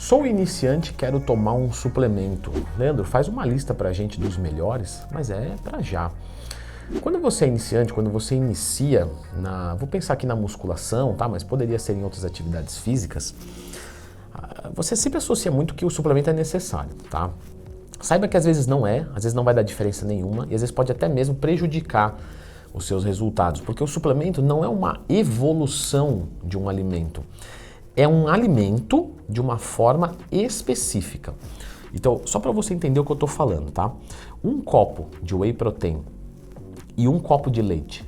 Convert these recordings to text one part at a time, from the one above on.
Sou iniciante, quero tomar um suplemento. Leandro, faz uma lista pra gente dos melhores, mas é pra já. Quando você é iniciante, quando você inicia vou pensar aqui na musculação, tá? Mas poderia ser em outras atividades físicas. Você sempre associa muito que o suplemento é necessário, tá? Saiba que às vezes não é, às vezes não vai dar diferença nenhuma e às vezes pode até mesmo prejudicar os seus resultados, porque o suplemento não é uma evolução de um alimento. É um alimento de uma forma específica. Então, só para você entender o que eu estou falando, tá? Um copo de whey protein e um copo de leite.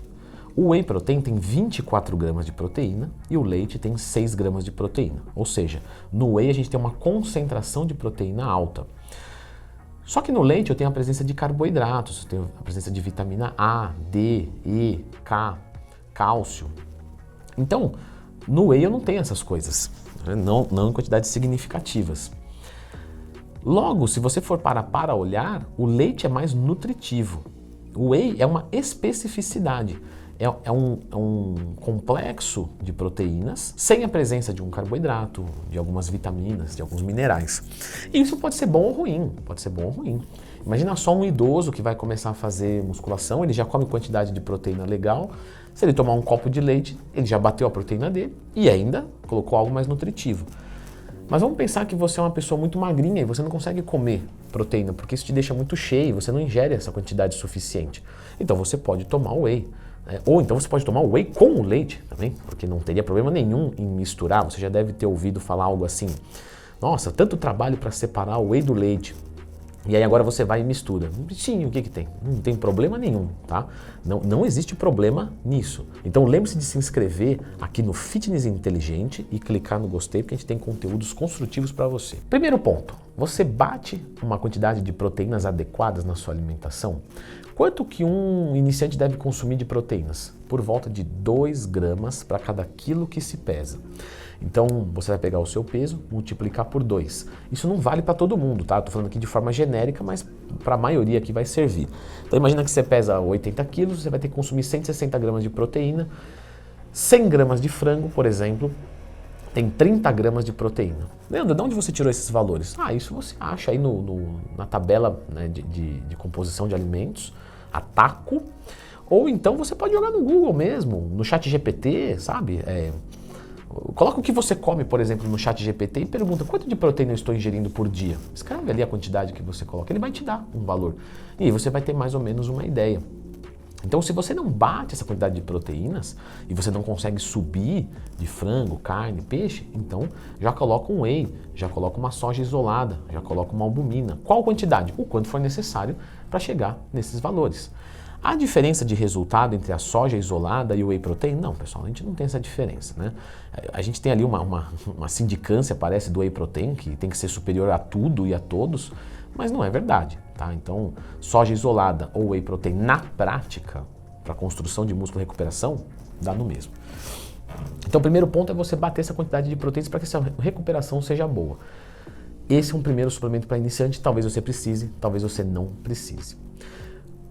O whey protein tem 24 gramas de proteína e o leite tem 6 gramas de proteína. Ou seja, no whey a gente tem uma concentração de proteína alta. Só que no leite eu tenho a presença de carboidratos, eu tenho a presença de vitamina A, D, E, K, cálcio. Então, no whey eu não tenho essas coisas, não em quantidades significativas. Logo, se você for para olhar, o leite é mais nutritivo. O whey é uma especificidade, é um complexo de proteínas sem a presença de um carboidrato, de algumas vitaminas, de alguns minerais. E isso pode ser bom ou ruim, pode ser bom ou ruim. Imagina só um idoso que vai começar a fazer musculação, ele já come quantidade de proteína legal, se ele tomar um copo de leite, ele já bateu a proteína dele e ainda colocou algo mais nutritivo. Mas vamos pensar que você é uma pessoa muito magrinha e você não consegue comer proteína, porque isso te deixa muito cheio, você não ingere essa quantidade suficiente. Então você pode tomar whey. Ou então você pode tomar whey com o leite também, porque não teria problema nenhum em misturar. Você já deve ter ouvido falar algo assim: nossa, tanto trabalho para separar o whey do leite. E aí agora você vai e mistura. Sim, o que tem? Não tem problema nenhum, tá? Não existe problema nisso. Então lembre-se de se inscrever aqui no Fitness Inteligente e clicar no gostei, porque a gente tem conteúdos construtivos para você. Primeiro ponto, você bate uma quantidade de proteínas adequadas na sua alimentação? Quanto que um iniciante deve consumir de proteínas? Por volta de 2 gramas para cada quilo que se pesa. Então você vai pegar o seu peso, multiplicar por 2. Isso não vale para todo mundo, tá? Estou falando aqui de forma genérica, mas para a maioria aqui vai servir. Então imagina que você pesa 80 quilos, você vai ter que consumir 160 gramas de proteína. 100 gramas de frango, por exemplo, tem 30 gramas de proteína. Leandro, de onde você tirou esses valores? Isso você acha aí na tabela, né, de composição de alimentos, a TACO, ou então você pode jogar no Google mesmo, no ChatGPT, sabe? Coloca o que você come, por exemplo, no ChatGPT e pergunta quanto de proteína eu estou ingerindo por dia. Escreve ali a quantidade que você coloca, ele vai te dar um valor. E aí você vai ter mais ou menos uma ideia. Então, se você não bate essa quantidade de proteínas e você não consegue subir de frango, carne, peixe, então já coloca um whey, já coloca uma soja isolada, já coloca uma albumina. Qual quantidade? O quanto for necessário para chegar nesses valores. A diferença de resultado entre a soja isolada e o whey protein? Não, pessoal, a gente não tem essa diferença, né? A gente tem ali uma sindicância, parece, do whey protein, que tem que ser superior a tudo e a todos, mas não é verdade, tá? Então, soja isolada ou whey protein na prática, para construção de músculo e recuperação, dá no mesmo. Então, o primeiro ponto é você bater essa quantidade de proteínas para que essa recuperação seja boa. Esse é um primeiro suplemento para iniciante, talvez você precise, talvez você não precise.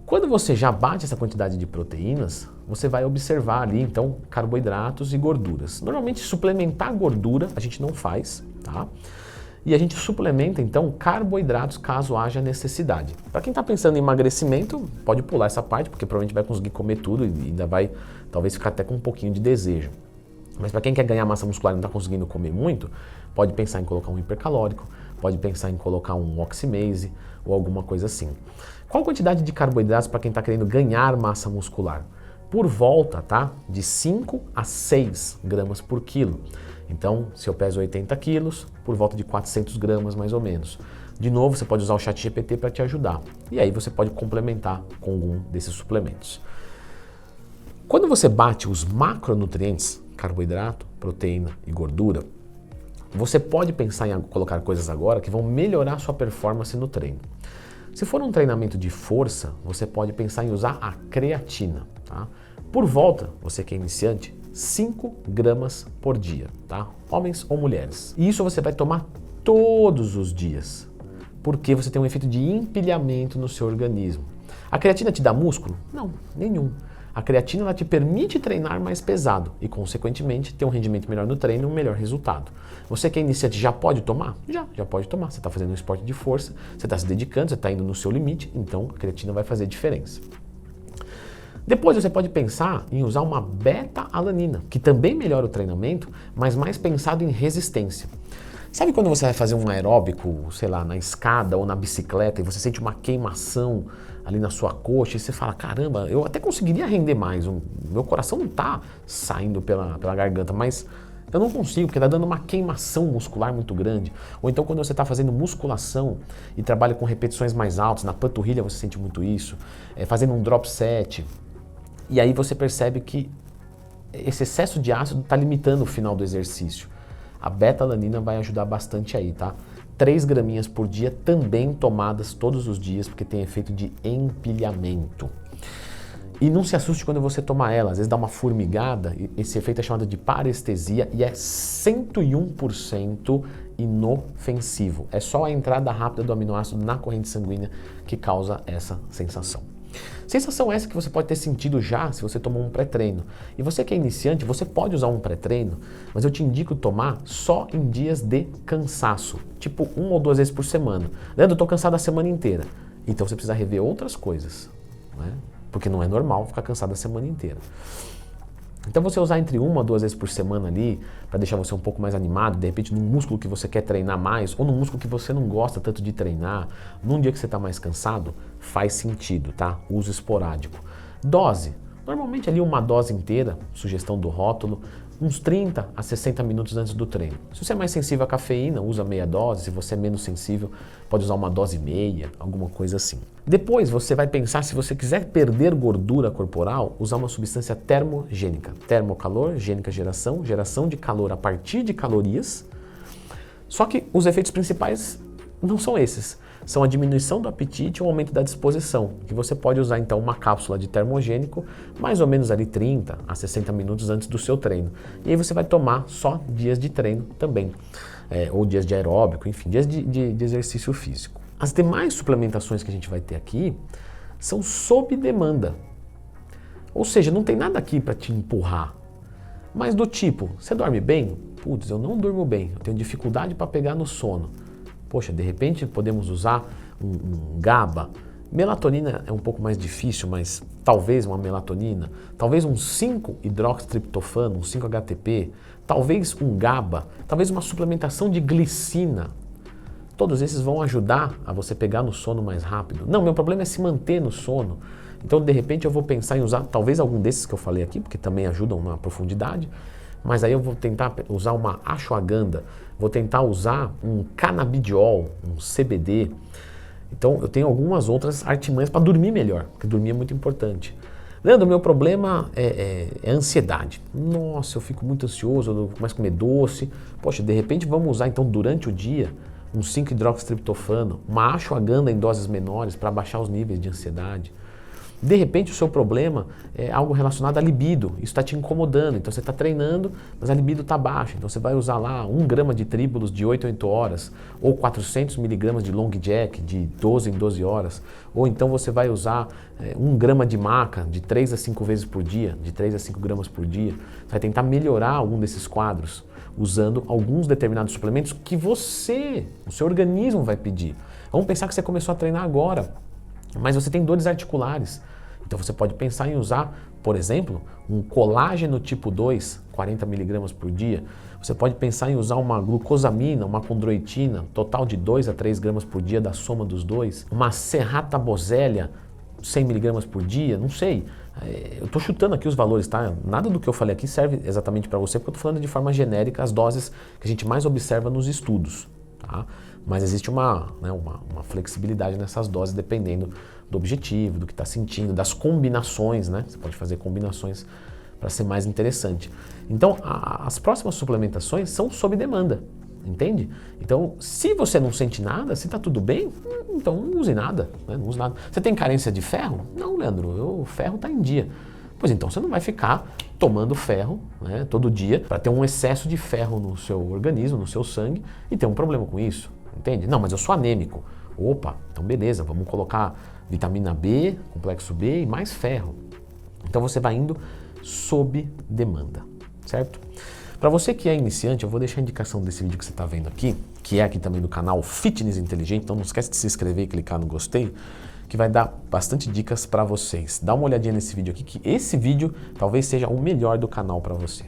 Quando você já bate essa quantidade de proteínas, você vai observar ali, então, carboidratos e gorduras. Normalmente, suplementar gordura a gente não faz, tá? E a gente suplementa, então, carboidratos caso haja necessidade. Para quem está pensando em emagrecimento, pode pular essa parte, porque provavelmente vai conseguir comer tudo e ainda vai, talvez, ficar até com um pouquinho de desejo. Mas para quem quer ganhar massa muscular e não está conseguindo comer muito, pode pensar em colocar um hipercalórico, pode pensar em colocar um oximase ou alguma coisa assim. Qual a quantidade de carboidratos para quem está querendo ganhar massa muscular? Por volta, tá? De 5 a 6 gramas por quilo. Então, se eu peso 80 quilos, por volta de 400 gramas mais ou menos. De novo, você pode usar o ChatGPT para te ajudar. E aí você pode complementar com algum desses suplementos. Quando você bate os macronutrientes, carboidrato, proteína e gordura, você pode pensar em colocar coisas agora que vão melhorar a sua performance no treino. Se for um treinamento de força, você pode pensar em usar a creatina, tá? Por volta, você que é iniciante, 5 gramas por dia, tá? Homens ou mulheres. E isso você vai tomar todos os dias, porque você tem um efeito de empilhamento no seu organismo. A creatina te dá músculo? Não, nenhum. A creatina ela te permite treinar mais pesado e, consequentemente, ter um rendimento melhor no treino e um melhor resultado. Você que é iniciante já pode tomar? Já pode tomar. Você está fazendo um esporte de força, você está se dedicando, você está indo no seu limite, então a creatina vai fazer diferença. Depois você pode pensar em usar uma beta-alanina, que também melhora o treinamento, mas mais pensado em resistência. Sabe quando você vai fazer um aeróbico, sei lá, na escada ou na bicicleta e você sente uma queimação ali na sua coxa e você fala, caramba, eu até conseguiria render mais, meu coração não está saindo pela garganta, mas eu não consigo porque está dando uma queimação muscular muito grande. Ou então quando você está fazendo musculação e trabalha com repetições mais altas, na panturrilha você sente muito isso, fazendo um drop set, e aí você percebe que esse excesso de ácido está limitando o final do exercício. A beta-alanina vai ajudar bastante aí, tá? 3 graminhas por dia, também tomadas todos os dias, porque tem efeito de empilhamento. E não se assuste quando você toma ela, às vezes dá uma formigada, esse efeito é chamado de parestesia e é 101% inofensivo. É só a entrada rápida do aminoácido na corrente sanguínea que causa essa sensação. Sensação essa que você pode ter sentido já se você tomou um pré-treino. E você que é iniciante, você pode usar um pré-treino, mas eu te indico tomar só em dias de cansaço, tipo 1 ou 2 vezes por semana. Leandro, eu estou cansado a semana inteira. Então você precisa rever outras coisas, né? Porque não é normal ficar cansado a semana inteira. Então você usar entre 1 a 2 vezes por semana ali, para deixar você um pouco mais animado, de repente num músculo que você quer treinar mais, ou num músculo que você não gosta tanto de treinar, num dia que você está mais cansado, faz sentido, tá? Uso esporádico. Dose. Normalmente ali uma dose inteira, sugestão do rótulo, uns 30 a 60 minutos antes do treino. Se você é mais sensível à cafeína, usa meia dose. Se você é menos sensível, pode usar uma dose meia, alguma coisa assim. Depois você vai pensar, se você quiser perder gordura corporal, usar uma substância termogênica. Termocalor, gênica geração, geração de calor a partir de calorias. Só que os efeitos principais não são esses. São a diminuição do apetite e o aumento da disposição, que você pode usar então uma cápsula de termogênico mais ou menos ali 30 a 60 minutos antes do seu treino. E aí você vai tomar só dias de treino também, ou dias de aeróbico, enfim, dias de exercício físico. As demais suplementações que a gente vai ter aqui são sob demanda. Ou seja, não tem nada aqui para te empurrar. Mas do tipo, você dorme bem? Putz, eu não durmo bem, eu tenho dificuldade para pegar no sono. Poxa, de repente podemos usar um GABA. Melatonina é um pouco mais difícil, mas talvez uma melatonina, talvez um 5-hidroxitriptofano, um 5-HTP, talvez um GABA, talvez uma suplementação de glicina. Todos esses vão ajudar a você pegar no sono mais rápido. Não, meu problema é se manter no sono. Então, de repente, eu vou pensar em usar talvez algum desses que eu falei aqui, porque também ajudam na profundidade. Mas aí eu vou tentar usar uma ashwagandha, vou tentar usar um canabidiol, um CBD. Então eu tenho algumas outras artimanhas para dormir melhor, porque dormir é muito importante. Leandro, meu problema é ansiedade. Nossa, eu fico muito ansioso, eu começo a comer doce. Poxa, de repente vamos usar então durante o dia um 5-hidroxitriptofano, uma ashwagandha em doses menores para baixar os níveis de ansiedade. De repente o seu problema é algo relacionado à libido, isso está te incomodando, então você está treinando, mas a libido está baixa, então você vai usar lá 1 grama de tríbulos de 8 em 8 horas, ou 400 miligramas de long jack de 12 em 12 horas, ou então você vai usar 1 grama de maca de 3 a 5 vezes por dia, de 3 a 5 gramas por dia, você vai tentar melhorar algum desses quadros, usando alguns determinados suplementos que o seu organismo vai pedir. Vamos pensar que você começou a treinar agora, mas você tem dores articulares. Então você pode pensar em usar, por exemplo, um colágeno tipo 2, 40 miligramas por dia. Você pode pensar em usar uma glucosamina, uma condroitina, total de 2 a 3 gramas por dia da soma dos dois. Uma serratabosélia, 100 miligramas por dia, não sei. Eu estou chutando aqui os valores, tá? Nada do que eu falei aqui serve exatamente para você, porque eu estou falando de forma genérica as doses que a gente mais observa nos estudos, tá? Mas existe uma flexibilidade nessas doses dependendo do objetivo, do que está sentindo, das combinações, né? Você pode fazer combinações para ser mais interessante. Então, as próximas suplementações são sob demanda, entende? Então, se você não sente nada, se está tudo bem, então não use nada, né? Não use nada. Você tem carência de ferro? Não, Leandro, o ferro está em dia. Pois então, você não vai ficar tomando ferro, né, todo dia para ter um excesso de ferro no seu organismo, no seu sangue e ter um problema com isso. Entende? Não, mas eu sou anêmico. Opa, então beleza, vamos colocar vitamina B, complexo B e mais ferro. Então você vai indo sob demanda, certo? Para você que é iniciante, eu vou deixar a indicação desse vídeo que você está vendo aqui, que é aqui também do canal Fitness Inteligente, então não esquece de se inscrever e clicar no gostei, que vai dar bastante dicas para vocês. Dá uma olhadinha nesse vídeo aqui, que esse vídeo talvez seja o melhor do canal para você.